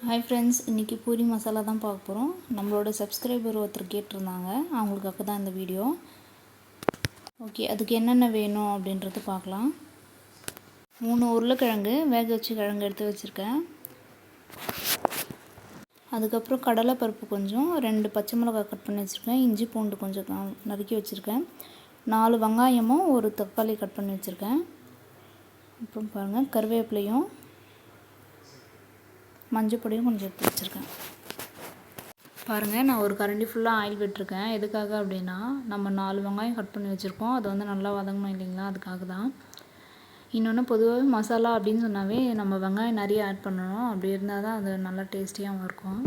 Hi friends, இன்றைக்கி பூரி மசாலா தான் பார்க்க போகிறோம். நம்மளோட சப்ஸ்கிரைபர் ஒருத்தர் கேட்டிருந்தாங்க, அவங்களுக்காக தான் இந்த வீடியோ. ஓகே, அதுக்கு என்னென்ன வேணும் அப்படின்றது பார்க்கலாம். 3 உருளைக்கிழங்கு வேக வச்சு கிழங்கு எடுத்து வச்சுருக்கேன். அதுக்கப்புறம் கடலை பருப்பு கொஞ்சம், 2 பச்சை மிளகாய் கட் பண்ணி வச்சுருக்கேன். இஞ்சி பூண்டு கொஞ்சம் நறுக்கி வச்சுருக்கேன். 4 வெங்காயமும் 1 தக்காளி கட் பண்ணி வச்சுருக்கேன். அப்புறம் பாருங்கள், கருவேப்பிலையும் மஞ்சள் பொடியும் கொஞ்சம் எடுத்து வச்சுருக்கேன். பாருங்கள், நான் ஒரு கரண்டி ஃபுல்லாக ஆயில் விட்டுருக்கேன். எதுக்காக அப்படின்னா, நம்ம 4 வெங்காயம் கட் பண்ணி வச்சுருக்கோம், அது வந்து நல்லா வதங்கணும் இல்லைங்களா, அதுக்காக தான். இன்னொன்று, பொதுவாகவே மசாலா அப்படின்னு சொன்னாவே நம்ம வெங்காயம் நிறைய ஆட் பண்ணணும். அப்படி இருந்தால் தான் அது நல்லா டேஸ்டியாகவும் இருக்கும்.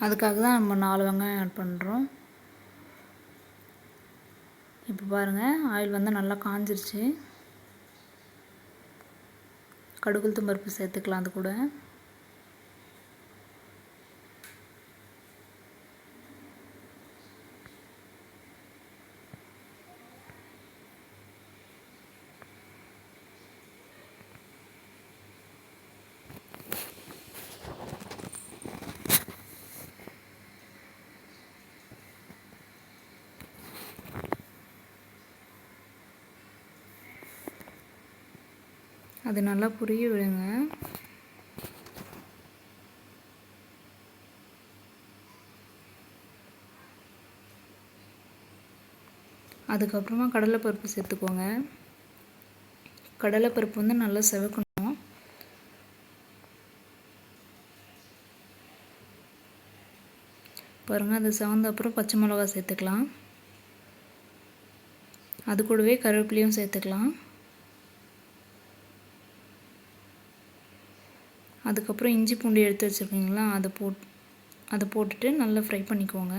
அதுக்காக தான் நம்ம 4 வெங்காயம் ஆட் பண்ணுறோம். இப்போ பாருங்கள், ஆயில் வந்து நல்லா காஞ்சிருச்சு. கடுகு உளுத்தம் பருப்பு சேர்த்துக்கலாம் அது கூட. அது நல்லா புரிய விடுங்க. அதுக்கப்புறமா கடலைப்பருப்பு சேர்த்துக்கோங்க. கடலைப்பருப்பு வந்து நல்லா செவக்கணும். பாருங்கள், அது செவந்த அப்புறம் பச்சை மிளகாய் சேர்த்துக்கலாம். அது கூடவே கருவேப்பிலையும் சேர்த்துக்கலாம். அதுக்கப்புறம் இஞ்சி பூண்டு எடுத்து வச்சுருக்கீங்களா, அதை போட்டுட்டு நல்லா ஃப்ரை பண்ணிக்கோங்க.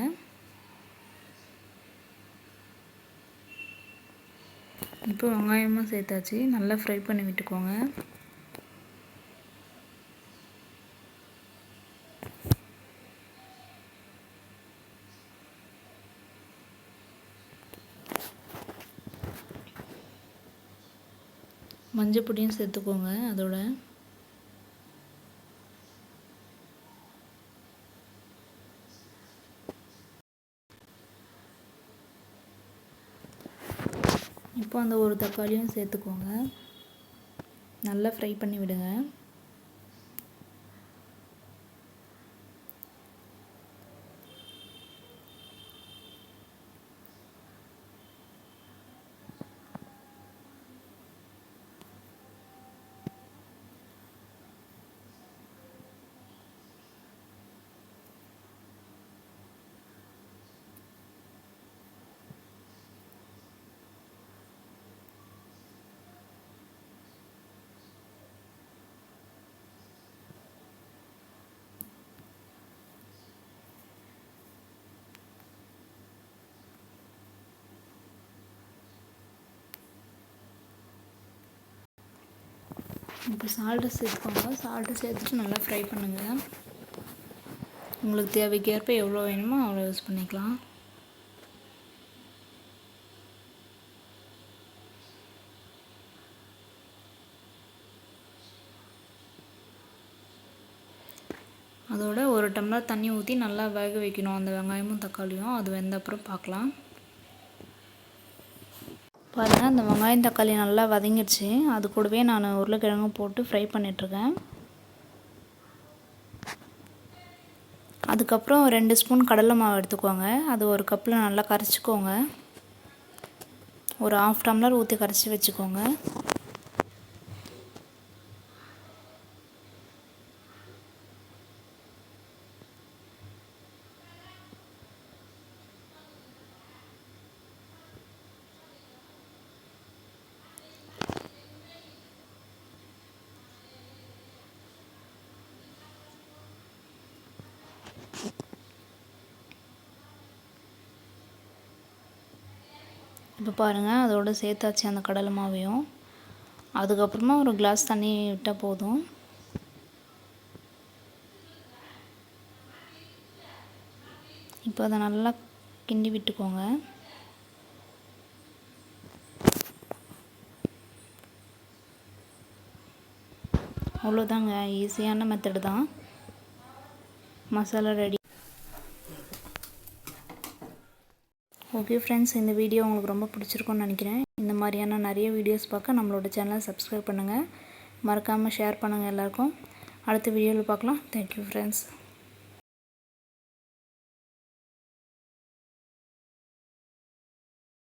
இப்போ வெங்காயமும் சேர்த்தாச்சு, நல்லா ஃப்ரை பண்ணி விட்டுக்கோங்க. மஞ்சள் பொடியும் சேர்த்துக்கோங்க அதோட. இப்போ அந்த ஒரு தக்காளியும் சேர்த்துக்கோங்க. நல்லா ஃப்ரை பண்ணி விடுங்க. இப்போ சால்ட்டு சேர்த்துக்கோங்க. சால்ட்டு சேர்த்துட்டு நல்லா ஃப்ரை பண்ணுங்கள். உங்களுக்கு தேவைக்கேற்ப எவ்வளோ வேணுமோ அவ்வளோ யூஸ் பண்ணிக்கலாம். அதோட 1 டம்ளர் தண்ணி ஊற்றி நல்லா வேக வைக்கணும் அந்த வெங்காயமும் தக்காளியும். அது வெந்த அப்புறம் பார்க்கலாம். பாருங்கள், அந்த வெங்காயம் தக்காளி நல்லா வதங்கிடுச்சு. அது கூடவே நான் உருளைக்கிழங்கும் போட்டு ஃப்ரை பண்ணிகிட்ருக்கேன். அதுக்கப்புறம் 2 ஸ்பூன் கடலை மாவு எடுத்துக்கோங்க. அது ஒரு கப்பில் நல்லா கரைச்சிக்கோங்க. ஒரு 1/2 டம்ளர் ஊற்றி கரைச்சி வச்சுக்கோங்க. இப்போ பாருங்கள், அதோடு சேர்த்தாச்சு அந்த கடலை மாவையும். அதுக்கப்புறமா ஒரு கிளாஸ் தண்ணி விட்டால் போதும். இப்போ அதை நல்லா கிண்டி விட்டுக்கோங்க. அவ்வளோதாங்க, ஈஸியான மெத்தடு தான். மசாலா ரெடி. ஓகே ஃப்ரெண்ட்ஸ், இந்த வீடியோ உங்களுக்கு ரொம்ப பிடிச்சிருக்கும்னு நினைக்கிறேன். இந்த மாதிரியான நிறைய வீடியோஸ் பார்க்க நம்மளோட சேனலை சப்ஸ்கிரைப் பண்ணுங்கள். மறக்காமல் ஷேர் பண்ணுங்கள் எல்லாருக்கும். அடுத்த வீடியோவில் பார்க்கலாம். Thank you friends.